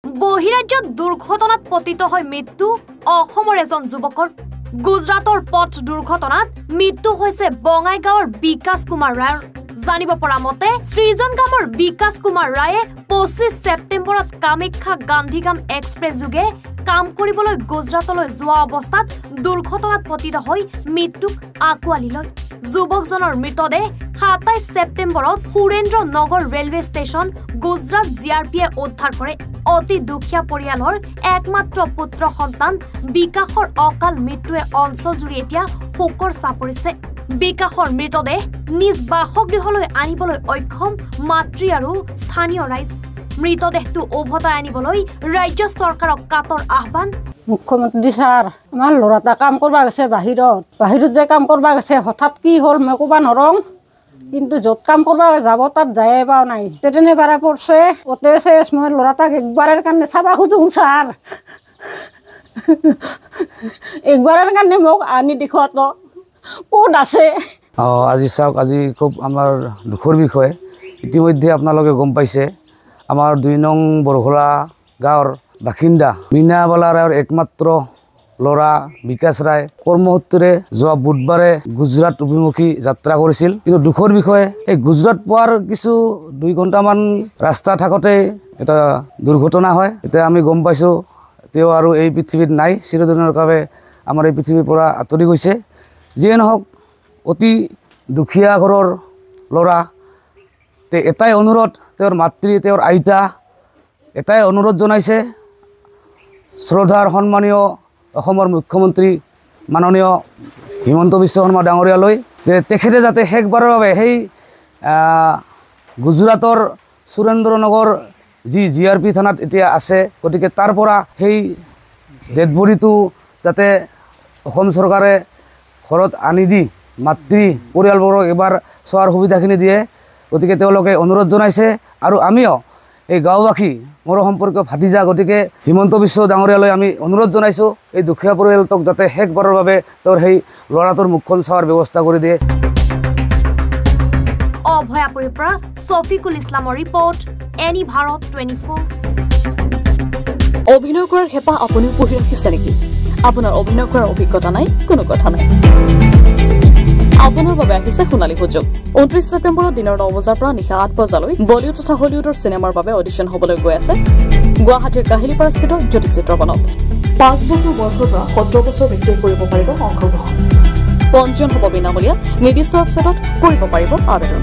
বহিৰাজ্যত দুৰ্ঘটনাত পতিত হৈ মৃত্যু অসমৰ এজন যুৱকৰ। গুজৰাটৰ পথ দুৰ্ঘটনাত মৃত্যু হৈছে বঙাইগাঁৱৰ বিকাশ কুমাৰ ৰায়ৰ। জানিব পৰা মতে সৃজন গামৰ বিকাশ কুমাৰ ৰায়ে 25 ছেপ্টেম্বৰত কামাখ্যা গান্ধীগাম এক্সপ্ৰেছ যোগে কাম কৰিবলৈ গুজৰাটলৈ যোৱা অৱস্থাত দুৰ্ঘটনাত পতিত হৈ মৃত্যুক আঁকোৱালি লয়। যুৱকজনৰ মৃতদেহ 27 ছেপ্টেম্বৰত সুৰেন্দ্ৰ নগৰ ৰেলৱে ষ্টেচন গুজৰাট জিআৰপিয়ে উদ্ধাৰ কৰে। অতি দুখীয়া পৰিয়ালৰ একমাত্ৰ পুত্ৰ সন্তান বিকাশৰ অকাল মৃত্যুৱে অঞ্চলজুৰি এতিয়া শোকৰ ছাঁ পৰিছে। বিকাশৰ মৃতদেহ নিজ বাসগৃহলৈ আনিবলৈ অক্ষম মাতৃ আৰু স্থানীয় ৰাইজ। মৃতদেহটো উভতাই আনিবলৈ ৰাজ্য চৰকাৰক কাতৰ আহ্বান। মুখ্যমন্ত্ৰী ছাৰ, আমাৰ ল'ৰাটা কাম কৰিব গৈছে বাহিৰত যে কাম কৰিব গৈছে, হঠাৎ কি হ'ল মই ক'ব নোৱাৰোঁ, কিন্তু য'ত কাম কৰিব যাব তাত যায়ে পাওঁ নাই। ট্ৰেইনে বাৰা পৰিছে অতে চেছ। মই ল'ৰাটাক একবাৰৰ কাৰণে চাব খোজোঁ ছাৰ, একবাৰৰ কাৰণে মোক আনি দেখুৱাতো ক'ত আছে। আজি চাওক, আজি খুব আমাৰ দুখৰ বিষয়। ইতিমধ্যে আপোনালোকে গম পাইছে, আমাৰ 2 নং বৰখোলা গাঁৱৰ বাসিন্দা মীনাবালা ৰায়ৰ একমাত্ৰ ল'ৰা বিকাশ ৰায় কৰ্মসূত্ৰে যোৱা বুধবাৰে গুজৰাট অভিমুখী যাত্ৰা কৰিছিল। কিন্তু দুখৰ বিষয়ে এই গুজৰাট পোৱাৰ কিছু 2 ঘণ্টামান ৰাস্তা থাকোঁতে এটা দুৰ্ঘটনা হয়। এতিয়া আমি গম পাইছোঁ তেওঁ আৰু এই পৃথিৱীত নাই, চিৰদিনৰ বাবে আমাৰ এই পৃথিৱীৰ পৰা আঁতৰি গৈছে। যিয়ে নহওক, অতি দুখীয়া ঘৰৰ ল'ৰা। এটাই অনুৰোধ, তেওঁৰ মাতৃ তেওঁৰ আইতা এটাই অনুৰোধ জনাইছে শ্ৰদ্ধাৰ সন্মানীয় অসমৰ মুখ্যমন্ত্ৰী মাননীয় হিমন্ত বিশ্ব শৰ্মা ডাঙৰীয়ালৈ, যে তেখেতে যাতে শেষবাৰৰ বাবে সেই গুজৰাটৰ সুৰেন্দ্ৰ নগৰ যি জিআৰপি থানাত এতিয়া আছে, গতিকে তাৰ পৰা সেই ডেড বডিটো যাতে অসম চৰকাৰে ঘৰত আনি দি মাতৃ পৰিয়ালবোৰক এবাৰ চোৱাৰ সুবিধাখিনি দিয়ে। গতিকে তেওঁলোকে অনুৰোধ জনাইছে আৰু আমিও এই গাঁওবাসী মোৰ সম্পৰ্কীয় ভাতিজা, গতিকে হিমন্ত বিশ্ব ডাঙৰীয়ালৈ আমি অনুৰোধ জনাইছোঁ এই দুখীয়া পৰিয়ালটোক যাতে শেষবাৰৰ বাবে তেওঁৰ সেই ল'ৰাটোৰ মুখখন চোৱাৰ ব্যৱস্থা কৰি দিয়ে। অভয়াপুৰীৰ পৰা ছফিকুল ইছলামৰ ৰিপৰ্ট, এনি ভাৰত 24। অভিনয় কৰাৰ হেঁপাহ আপুনিও পঢ়ি ৰাখিছে নেকি? আপোনাৰ অভিনয় কৰাৰ অভিজ্ঞতা নাই? কোনো কথা নাই, আপোনাৰ বাবে আহিছে সোণালী সুযোগ। 29 ছেপ্টেম্বৰত দিনৰ 9 বজাৰ পৰা নিশা 8 বজালৈ বলিউড তথা হলিউডৰ চিনেমাৰ বাবে অডিশ্যন হ'বলৈ গৈ আছে গুৱাহাটীৰ কাহিলীপাৰাস্থিত জ্যোতি চিত্ৰবনত। 5 বছৰ বয়সৰ পৰা 17 বছৰ ব্যক্তিয়ে কৰিব পাৰিব অংশগ্ৰহণ। পঞ্জীয়ন হ'ব বিনামূলীয়া, নিৰ্দিষ্ট ৱেবছাইটত কৰিব পাৰিব আবেদন।